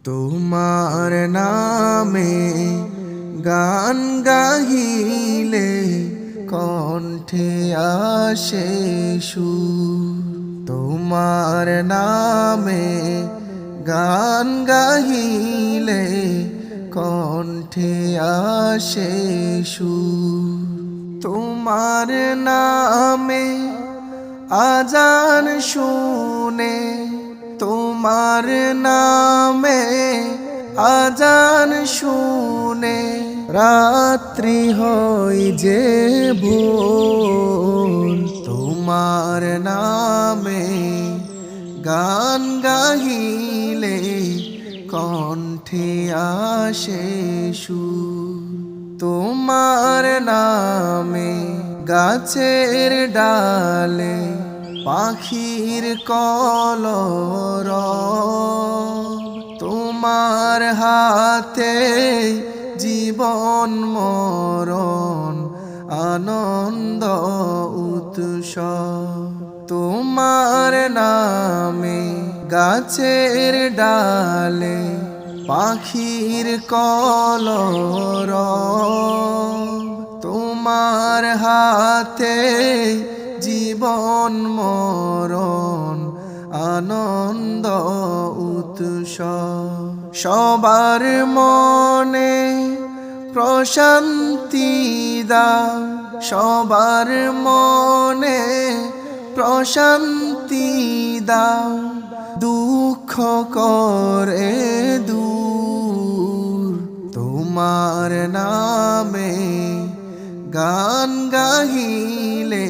তোমার নামে গান গাহিলে কণ্ঠে আসে সুর। তোমার নামে গান গাহিলে কণ্ঠে আসে সুর। তোমার নামে আজান শুনে, তোমার নামে আজান শুনে রাত্রি হয় যে ভোর। তোমার নামে গান গাহিলে কণ্ঠে আসে সুর। তোমার নামে গাছের ডালে পাখির কলরব, তোমার হাতে জীবন মরণ আনন্দ উৎসব। তোমার নামে গাছের ডালে পাখির কলরব, তোমার হাতে জীবন মরণ আনন্দ উৎসব। সবার মনে প্রশান্তি দাও, সবার মনে প্রশান্তি দাও, দুঃখ করে দূর। তোমার নামে গান গাহিলে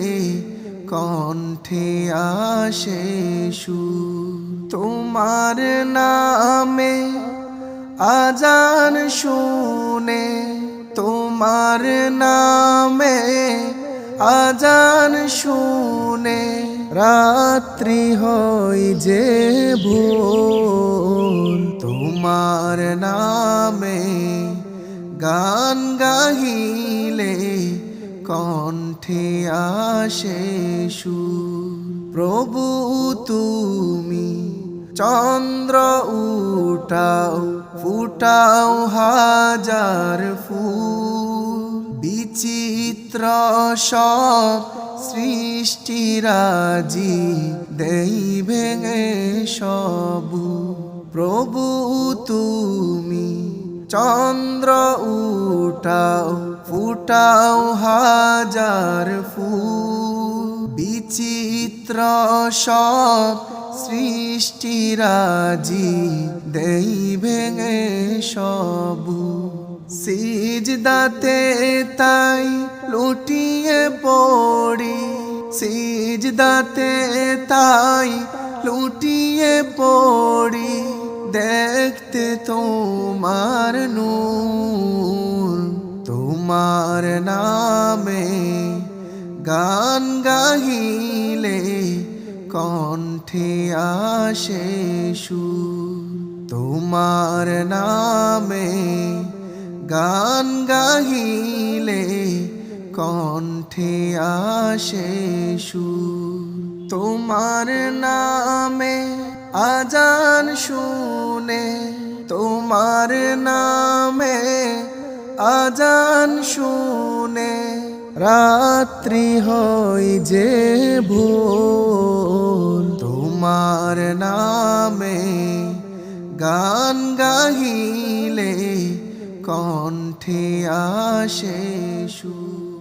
কণ্ঠে আসে সুর। তোমার নামে আজান শুনে, তোমার নামে আজান শুনে রাত্রি হয় যে ভোর। তোমার নামে গান গাহিলে কণ্ঠে আসে সুর। প্রভু তুমি চন্দ্র উঠাও, ফুটাও হাজার ফুল, বিচিত্র সব সৃষ্টিরাজি দেই ভেঙে সবু। প্রভু তুমি চন্দ্র উঠাও, ফুটাও হাজার ফুল, বিচিত্র সব সৃষ্টিরাজি দেই ভেঙে সবু। সিজদাতে তাই লুটিয়ে পড়ি, সিজদাতে তাই লুটিয়ে পড়ি, দেখতে তোমার নূর। তোমার নামে গান গাহিলে কণ্ঠে আসে সুর। তোমার নামে গান গাহিলে কণ্ঠে আসে সুর। তোমার নামে আজান শুনে, তোমার নামে আজান শুনে রাত্রি হয় যে ভোর। তোমার নামে গান গাহিলে কণ্ঠে আসে সুর।